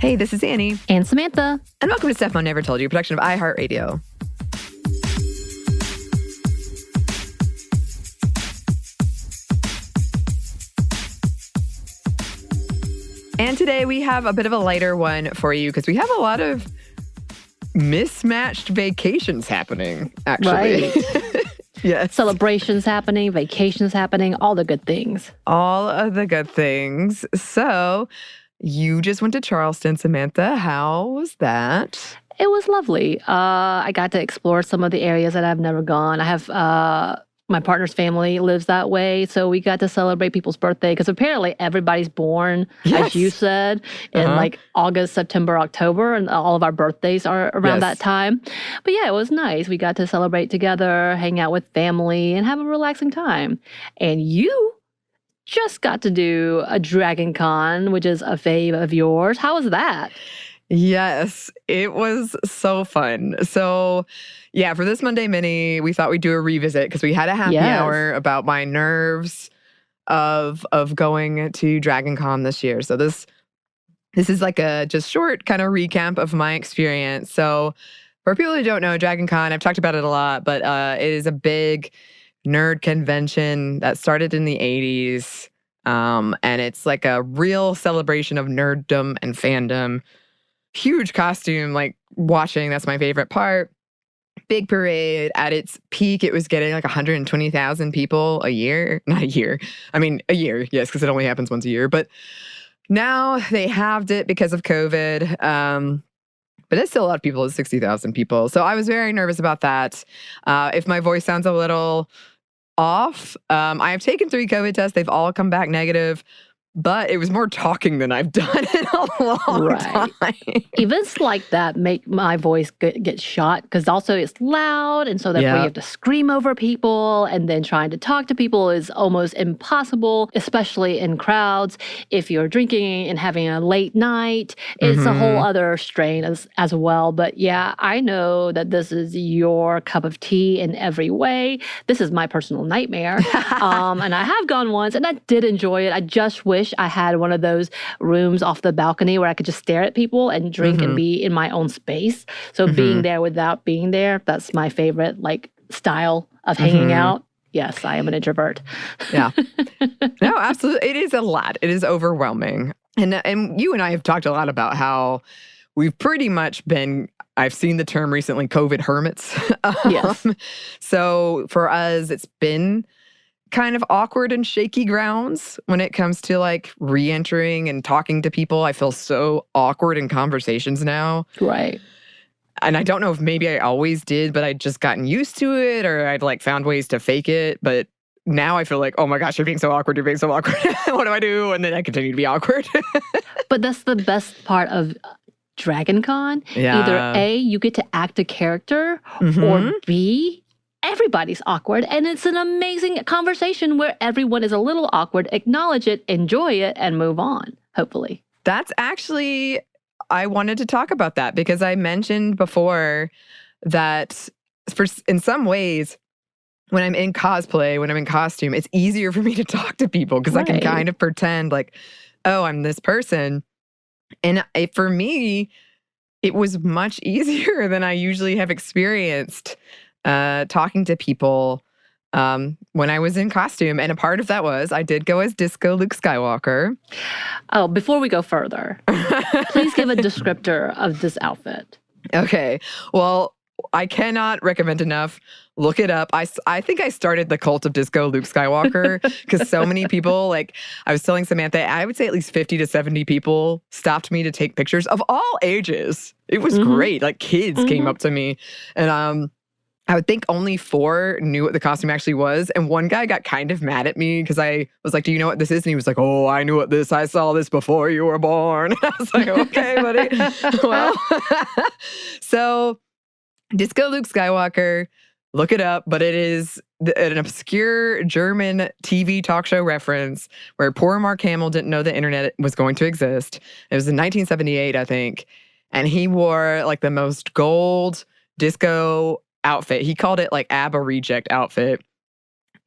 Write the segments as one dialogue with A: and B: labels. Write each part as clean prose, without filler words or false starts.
A: Hey, this is Anney.
B: And Samantha.
A: And welcome to Stuff Mom Never Told You, a production of iHeartRadio. And today we have a bit of a lighter one for you because we have a lot of mismatched vacations happening, actually.
B: Right.
A: Yes.
B: Celebrations happening, vacations happening, all the good things.
A: All of the good things. So you just went to Charleston, Samantha. How was that?
B: It was lovely. I got to explore some of the areas that I've never gone. I have my partner's family lives that way, so we got to celebrate people's birthday because apparently everybody's born, as you said, in like August, September, October, and all of our birthdays are around that time. But yeah, it was nice. We got to celebrate together, hang out with family, and have a relaxing time. And you just got to do a DragonCon, which is a fave of yours. How was that?
A: Yes, it was so fun. So, yeah, for this Monday Mini, we thought we'd do a revisit because we had a happy hour about my nerves of going to DragonCon this year. So this is like a just short kind of recap of my experience. So for people who don't know, DragonCon, I've talked about it a lot, but it is a big nerd convention that started in the 80s. And it's like a real celebration of nerddom and fandom. Huge costume, like watching, that's my favorite part. Big parade. At its peak, it was getting like 120,000 people a year. Not a year. I mean, a year, yes, because it only happens once a year. But now they halved it because of COVID. But it's still a lot of people. It's 60,000 people. So I was very nervous about that. If my voice sounds a little off, I have taken 3 COVID tests. They've all come back negative. But it was more talking than I've done in a long time.
B: Events like that make my voice get shot because also it's loud. And so therefore you have to scream over people. And then trying to talk to people is almost impossible, especially in crowds. If you're drinking and having a late night, it's a whole other strain as well. But yeah, I know that this is your cup of tea in every way. This is my personal nightmare. And I have gone once and I did enjoy it. I just wish I had one of those rooms off the balcony where I could just stare at people and drink and be in my own space. So being there without being there, that's my favorite like style of hanging out. Yes, I am an introvert.
A: Yeah. No, absolutely. It is a lot. It is overwhelming. And you and I have talked a lot about how we've pretty much been, I've seen the term recently, COVID hermits.
B: Yes.
A: So for us, it's been kind of awkward and shaky grounds when it comes to like re-entering and talking to people. I feel so awkward in conversations now.
B: Right.
A: And I don't know if maybe I always did, but I'd just gotten used to it or I'd like found ways to fake it. But now I feel like, oh my gosh, you're being so awkward. You're being so awkward. What do I do? And then I continue to be awkward.
B: But that's the best part of DragonCon.
A: Yeah.
B: Either A, you get to act a character, or B, everybody's awkward, and it's an amazing conversation where everyone is a little awkward. Acknowledge it, enjoy it, and move on, hopefully.
A: That's actually, I wanted to talk about that because I mentioned before that in some ways, when I'm in cosplay, when I'm in costume, it's easier for me to talk to people because I can kind of pretend like, oh, I'm this person. And for me, it was much easier than I usually have experienced talking to people when I was in costume. And a part of that was I did go as Disco Luke Skywalker.
B: Oh, before we go further, please give a descriptor of this outfit.
A: Okay. Well, I cannot recommend enough. Look it up. I think I started the cult of Disco Luke Skywalker because so many people, like I was telling Samantha, I would say at least 50 to 70 people stopped me to take pictures of all ages. It was great. Like kids came up to me and I would think only 4 knew what the costume actually was. And one guy got kind of mad at me because I was like, do you know what this is? And he was like, oh, I knew what this, I saw this before you were born. I was like, okay, buddy. Well, so Disco Luke Skywalker, look it up, but it is an obscure German TV talk show reference where poor Mark Hamill didn't know the internet was going to exist. It was in 1978, I think. And he wore like the most gold disco outfit. He called it like ABBA reject outfit.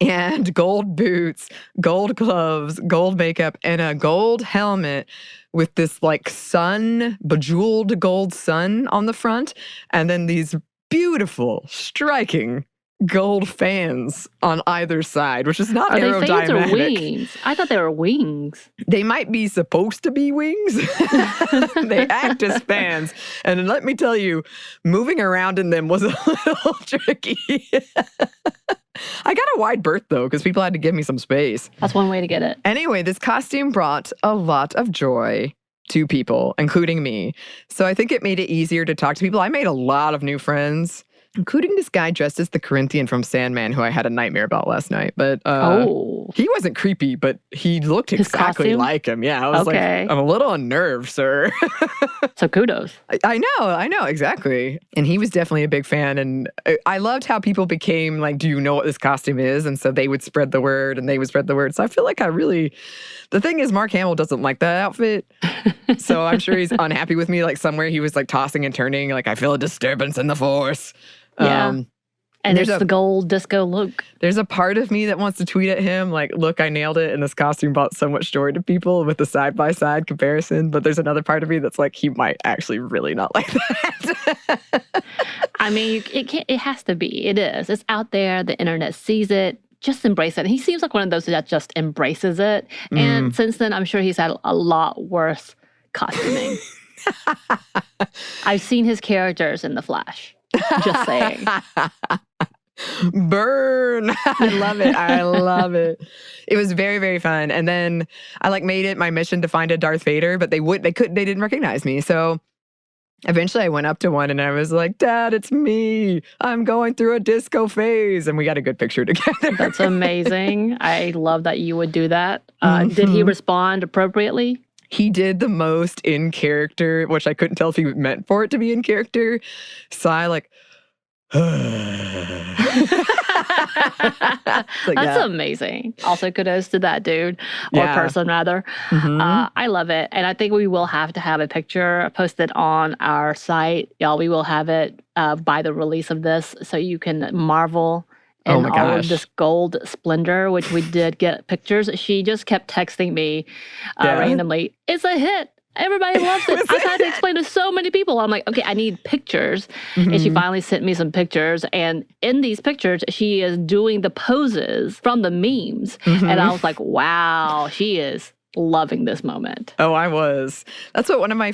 A: and gold boots, gold gloves, gold makeup, and a gold helmet with this like sun, bejeweled gold sun on the front, and then these beautiful, striking gold fans on either side, which is not aerodynamic.
B: Are they fans or wings? I thought they were wings.
A: They might be supposed to be wings. They act as fans. And let me tell you, moving around in them was a little tricky. I got a wide berth, though, because people had to give me some space.
B: That's one way to get it.
A: Anyway, this costume brought a lot of joy to people, including me. So I think it made it easier to talk to people. I made a lot of new friends, including this guy dressed as the Corinthian from Sandman, who I had a nightmare about last night. But he wasn't creepy, but he looked exactly like him. Yeah, I was like, I'm a little unnerved, sir.
B: So kudos.
A: I know, exactly. And he was definitely a big fan. And I loved how people became like, do you know what this costume is? And so they would spread the word and they would spread the word. So I feel like the thing is, Mark Hamill doesn't like that outfit. So I'm sure he's unhappy with me. Like somewhere he was like tossing and turning, like I feel a disturbance in the force.
B: Yeah. And there's the gold Disco Luke.
A: There's a part of me that wants to tweet at him, like, look, I nailed it, and this costume brought so much joy to people with the side-by-side comparison. But there's another part of me that's like, he might actually really not like that.
B: I mean, it has to be. It is. It's out there. The internet sees it. Just embrace it. And he seems like one of those that just embraces it. And since then, I'm sure he's had a lot worse costuming. I've seen his characters in The Flash. Just saying.
A: Burn. I love it. I love it. It was very, very fun. And then I like made it my mission to find a Darth Vader, but they didn't recognize me. So eventually I went up to one and I was like, Dad, it's me. I'm going through a disco phase. And we got a good picture together.
B: That's amazing. I love that you would do that. Did he respond appropriately?
A: He did the most in character, which I couldn't tell if he meant for it to be in character. So I like,
B: That's amazing. Also, kudos to that dude or person, rather. I love it. And I think we will have to have a picture posted on our site. Y'all, we will have it by the release of this so you can marvel and all of this gold splendor, which we did get pictures. She just kept texting me randomly, it's a hit. Everybody loves it. I've had to explain to so many people. I'm like, okay, I need pictures. And she finally sent me some pictures. And in these pictures, she is doing the poses from the memes. And I was like, wow, she is loving this moment.
A: Oh, I was. That's what one of our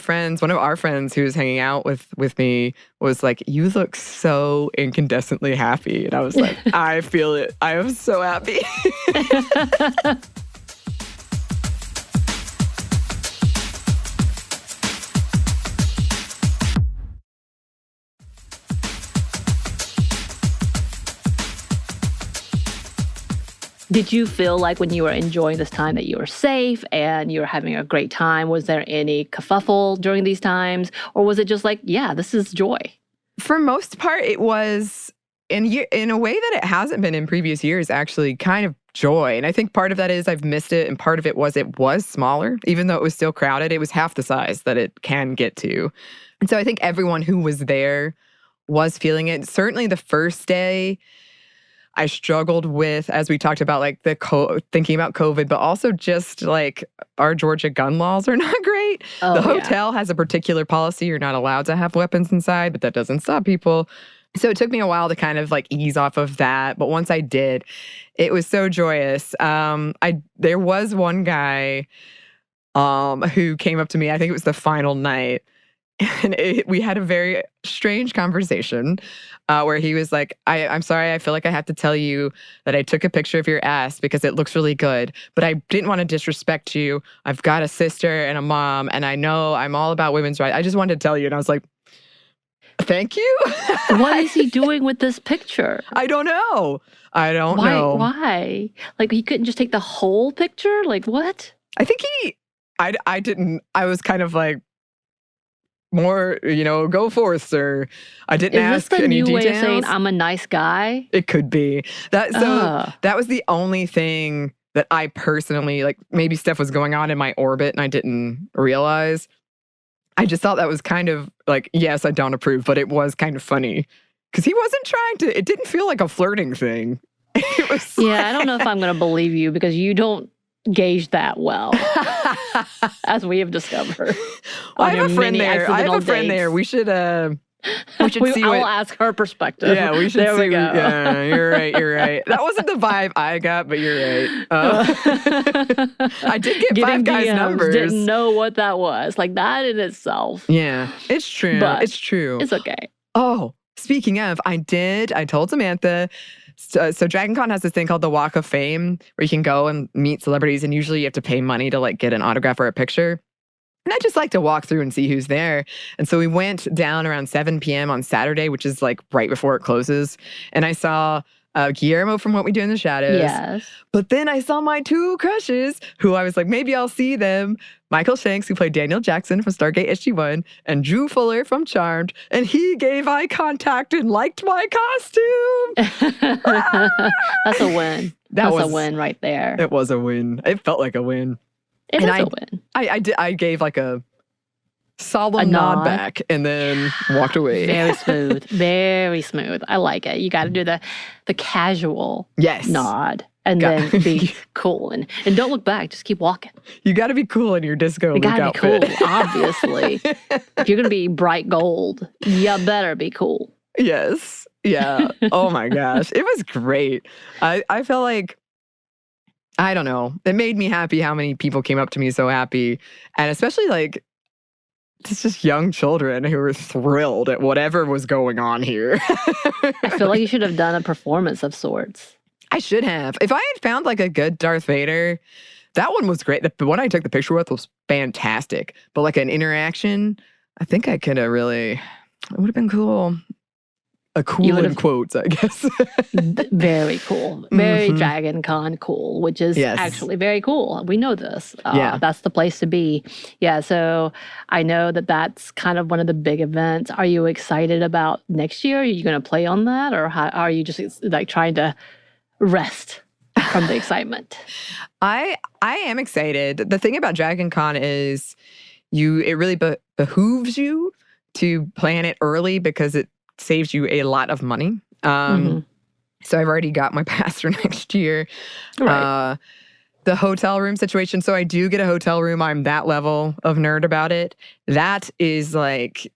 A: friends who was hanging out with me was like, you look so incandescently happy. And I was like, I feel it. I am so happy.
B: Did you feel like when you were enjoying this time that you were safe and you were having a great time? Was there any kerfuffle during these times? Or was it just like, yeah, this is joy?
A: For most part, it was in a way that it hasn't been in previous years, actually kind of joy. And I think part of that is I've missed it. And part of it was smaller. Even though it was still crowded, it was half the size that it can get to. And so I think everyone who was there was feeling it. Certainly the first day, I struggled with, as we talked about, like thinking about COVID, but also just like our Georgia gun laws are not great. The hotel has a particular policy. You're not allowed to have weapons inside, but that doesn't stop people. So it took me a while to kind of like ease off of that. But once I did, it was so joyous. There was one guy who came up to me, I think it was the final night, and we had a very strange conversation where he was like, I'm sorry, I feel like I have to tell you that I took a picture of your ass because it looks really good, but I didn't want to disrespect you. I've got a sister and a mom, and I know I'm all about women's rights. I just wanted to tell you. And I was like, thank you.
B: What is he doing with this picture?
A: I don't know. Know.
B: Why? Like, he couldn't just take the whole picture? Like, what?
A: I think I didn't. I was kind of like, more, go forth, sir. I didn't ask any details. Is this the new way of saying
B: I'm a nice guy?
A: It could be. That was the only thing that I personally, like, maybe stuff was going on in my orbit and I didn't realize. I just thought that was kind of like, yes, I don't approve, but it was kind of funny. Because he wasn't trying to, it didn't feel like a flirting thing. It was
B: I don't know if I'm going to believe you because you don't gauge that well, as we have discovered.
A: I have a friend there. We should see
B: I'll ask her perspective.
A: Yeah, we should see. We go. Yeah, you're right. That wasn't the vibe I got, but you're right. I did get Five Guys numbers.
B: Didn't know what that was. Like that in itself.
A: Yeah, it's true.
B: But
A: it's true.
B: It's okay.
A: Oh, speaking of, I told Samantha, so DragonCon has this thing called the Walk of Fame where you can go and meet celebrities, and usually you have to pay money to like get an autograph or a picture. And I just like to walk through and see who's there. And so we went down around 7 p.m. on Saturday, which is like right before it closes. And I saw Guillermo from What We Do in the Shadows.
B: Yes.
A: But then I saw my two crushes, who I was like, maybe I'll see them. Michael Shanks, who played Daniel Jackson from Stargate SG-1, and Drew Fuller from Charmed. And he gave eye contact and liked my costume.
B: That's a win. That's a win right there.
A: It was a win. It felt like a win.
B: It is a win.
A: I gave like a solemn nod back and then walked away.
B: Very smooth. Very smooth. I like it. You got to do the casual nod and then be cool. And don't look back. Just keep walking.
A: You got to be cool in your Disco Luke outfit.
B: You got to be cool, obviously. If you're going to be bright gold, you better be cool.
A: Yes. Yeah. Oh my gosh. It was great. I felt like, I don't know. It made me happy how many people came up to me so happy. And especially like just young children who were thrilled at whatever was going on here.
B: I feel like you should have done a performance of sorts.
A: I should have. If I had found like a good Darth Vader, that one was great. The one I took the picture with was fantastic. But like an interaction, I think I could have really, it would have been cool. A cool in quotes, I guess.
B: Very cool. Very DragonCon cool, which is actually very cool. We know this. That's the place to be. Yeah, so I know that that's kind of one of the big events. Are you excited about next year? Are you going to play on that? Or are you just like trying to rest from the excitement?
A: I am excited. The thing about DragonCon is it really behooves you to plan it early because it saves you a lot of money. So I've already got my pass for next year.
B: Right.
A: The hotel room situation. So I do get a hotel room. I'm that level of nerd about it. That is like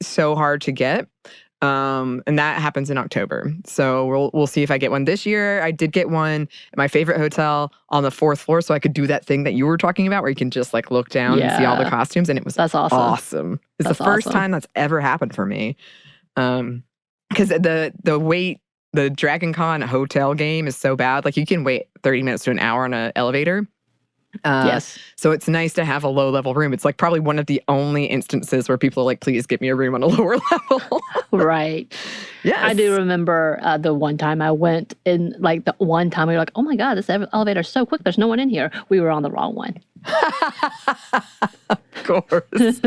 A: so hard to get. And that happens in October. So we'll see if I get one this year. I did get one at my favorite hotel on the 4th floor, so I could do that thing that you were talking about where you can just like look down and see all the costumes. And it was
B: that's
A: awesome. It's the first time that's ever happened for me. Because the DragonCon hotel game is so bad. Like you can wait 30 minutes to an hour on an elevator.
B: Yes.
A: So it's nice to have a low level room. It's like probably one of the only instances where people are like, please get me a room on a lower level.
B: Right.
A: Yes.
B: I do remember the one time I went in, like the one time we were like, oh my God, this elevator is so quick. There's no one in here. We were on the wrong one.
A: Of course.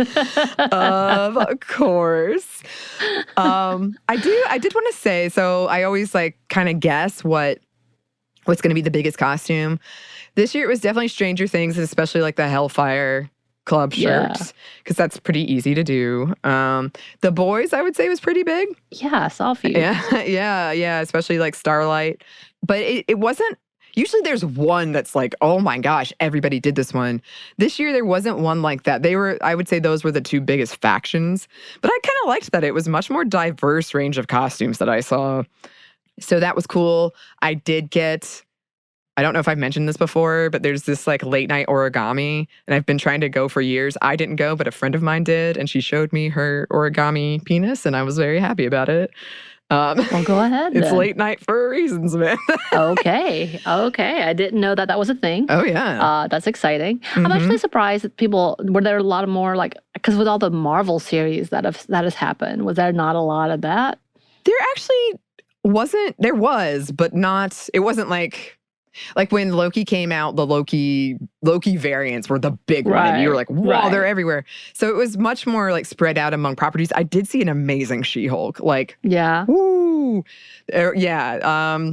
A: Of course. I did want to say, so I always like kind of guess what's going to be the biggest costume. This year it was definitely Stranger Things, and especially like the Hellfire Club shirts, because that's pretty easy to do. The boys, I would say, was pretty big.
B: Yeah, I saw a few.
A: Yeah, especially like Starlight. But it wasn't, usually there's one that's like, oh my gosh, everybody did this one. This year there wasn't one like that. I would say those were the two biggest factions. But I kind of liked that. It was much more diverse range of costumes that I saw. So that was cool. I did get, I don't know if I've mentioned this before, but there's this like late night origami, and I've been trying to go for years. I didn't go, but a friend of mine did, and she showed me her origami penis, and I was very happy about it.
B: Well, go ahead.
A: It's late night for a reason, Samantha.
B: Okay. I didn't know that was a thing.
A: Oh, yeah.
B: That's exciting. I'm actually surprised that were there a lot of more like, because with all the Marvel series that has happened, was there not a lot of that?
A: There actually wasn't. There was, but not, it wasn't like when Loki came out, the Loki variants were the big one. And you were like, wow, they're everywhere. So it was much more like spread out among properties. I did see an amazing She-Hulk. Like, woo. Yeah.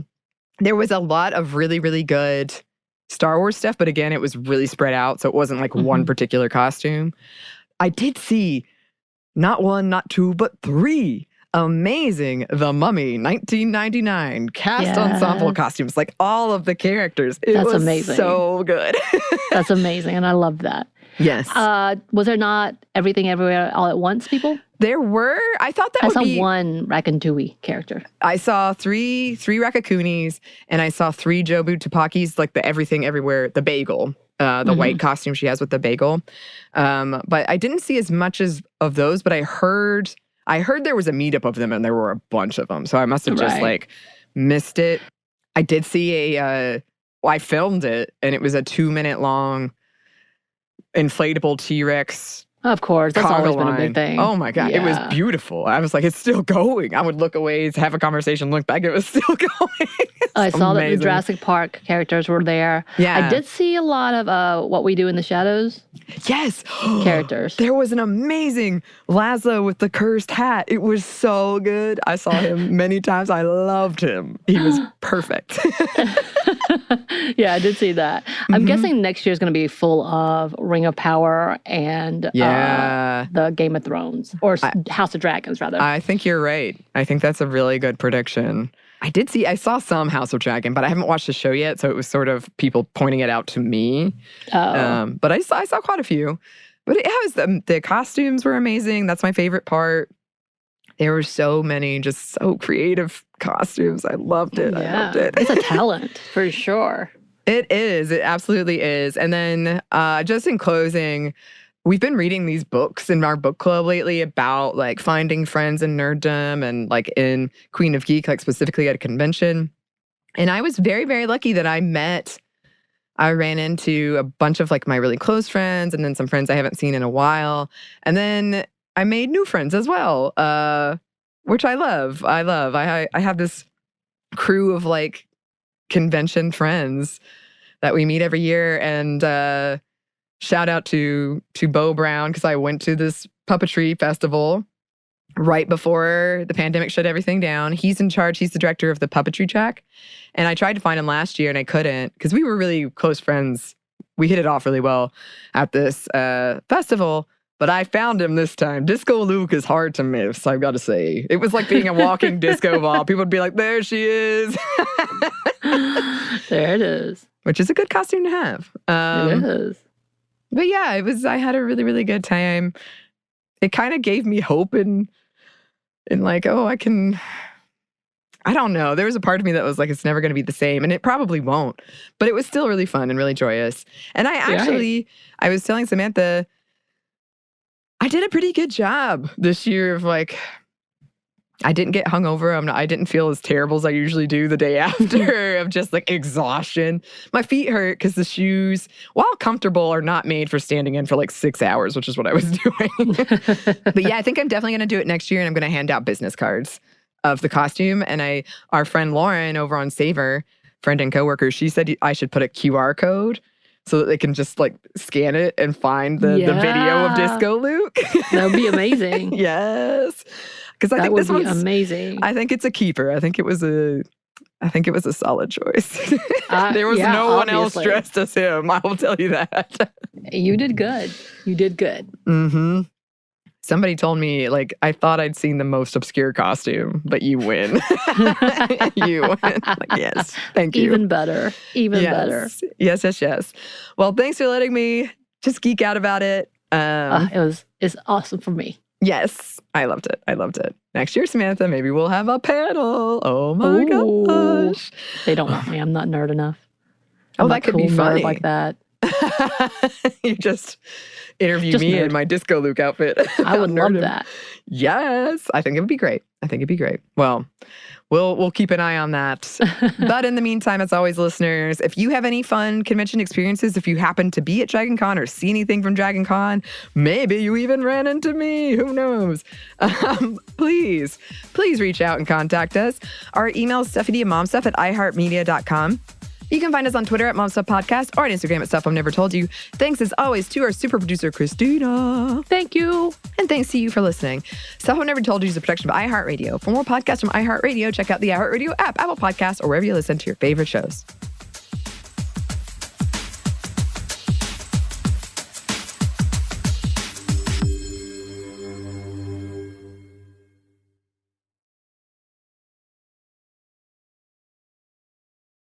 A: There was a lot of really, really good Star Wars stuff. But again, it was really spread out. So it wasn't like one particular costume. I did see not one, not two, but 3 amazing The Mummy 1999 cast ensemble costumes, like all of the characters. It was amazing. So good.
B: That's amazing, and I love that.
A: Yes.
B: Was there not Everything Everywhere All at Once people?
A: There were. I thought that
B: I
A: would
B: saw
A: be...
B: one Ratatouille character.
A: I saw three Rakakunis, and I saw 3 Jobu Tapakis, like the Everything Everywhere, the bagel, the white costume she has with the bagel. But I didn't see as much of those, but I heard there was a meetup of them, and there were a bunch of them. So I must have just like missed it. I did see I filmed it, and it was a 2-minute long inflatable T-Rex.
B: Of course, that's always been a big thing.
A: Oh my God, It was beautiful. I was like, it's still going. I would look away, have a conversation, look back, it was still going.
B: I saw that the Jurassic Park characters were there.
A: Yeah.
B: I did see a lot of What We Do in the Shadows.
A: Yes.
B: Characters.
A: There was an amazing Laszlo with the cursed hat. It was so good. I saw him many times. I loved him. He was perfect.
B: Yeah, I did see that. I'm guessing next year is going to be full of Ring of Power and the Game of Thrones, or House of Dragons, rather.
A: I think you're right. I think that's a really good prediction. I saw some House of Dragon, but I haven't watched the show yet, so it was sort of people pointing it out to me. But I saw quite a few. But the costumes were amazing. That's my favorite part. There were so many, just so creative costumes. I loved it. I loved it.
B: It's a talent, for sure.
A: It is. It absolutely is. And then just in closing, we've been reading these books in our book club lately about like finding friends in nerddom and like in Queen of Geek, like specifically at a convention. And I was very, very lucky that I ran into a bunch of like my really close friends and then some friends I haven't seen in a while. And then I made new friends as well, which I love. I have this crew of like convention friends that we meet every year, and shout out to Bo Brown, because I went to this puppetry festival right before the pandemic shut everything down. He's in charge. He's the director of the puppetry track, and I tried to find him last year and I couldn't, because we were really close friends. We hit it off really well at this festival. But I found him this time. Disco Luke is hard to miss, I've got to say. It was like being a walking disco ball. People would be like, there she is.
B: There it is.
A: Which is a good costume to have.
B: It is.
A: But yeah, I had a really, really good time. It kind of gave me hope in like, oh, I don't know. There was a part of me that was like, it's never going to be the same. And it probably won't. But it was still really fun and really joyous. And I was telling Samantha, I did a pretty good job this year of like, I didn't get hungover. I didn't feel as terrible as I usually do the day after of just like exhaustion. My feet hurt because the shoes, while comfortable, are not made for standing in for like 6 hours, which is what I was doing. But yeah, I think I'm definitely going to do it next year, and I'm going to hand out business cards of the costume. And our friend Lauren over on Savor, friend and coworker, she said I should put a QR code so that they can just like scan it and find the video of Disco Luke.
B: That would be amazing.
A: Yes. Because I think this one's
B: amazing.
A: I think it's a keeper. I think it was a solid choice. There was no one else dressed as him. I will tell you that.
B: You did good. You did good.
A: Mm-hmm. Somebody told me, like, I thought I'd seen the most obscure costume, but you win. You win. Like, yes, thank you.
B: Even better. Even better.
A: Yes. Well, thanks for letting me just geek out about it.
B: It's awesome for me.
A: Yes, I loved it. Next year, Samantha, maybe we'll have a panel. Oh my gosh.
B: They don't want me. I'm not nerd enough.
A: That could be funny.
B: Like that.
A: You just interview me in my Disco Luke outfit.
B: I would love that.
A: Yes, I think it would be great. Well, we'll keep an eye on that. But in the meantime, as always, listeners, if you have any fun convention experiences, if you happen to be at DragonCon or see anything from DragonCon, maybe you even ran into me, who knows? Please reach out and contact us. Our email is stephanie@momstuff@iheartmedia.com. You can find us on Twitter @MomStuffPodcast or on Instagram @Stuff I've Never Told You. Thanks as always to our super producer, Christina.
B: Thank you.
A: And thanks to you for listening. Stuff I've Never Told You is a production of iHeartRadio. For more podcasts from iHeartRadio, check out the iHeartRadio app, Apple Podcasts, or wherever you listen to your favorite shows.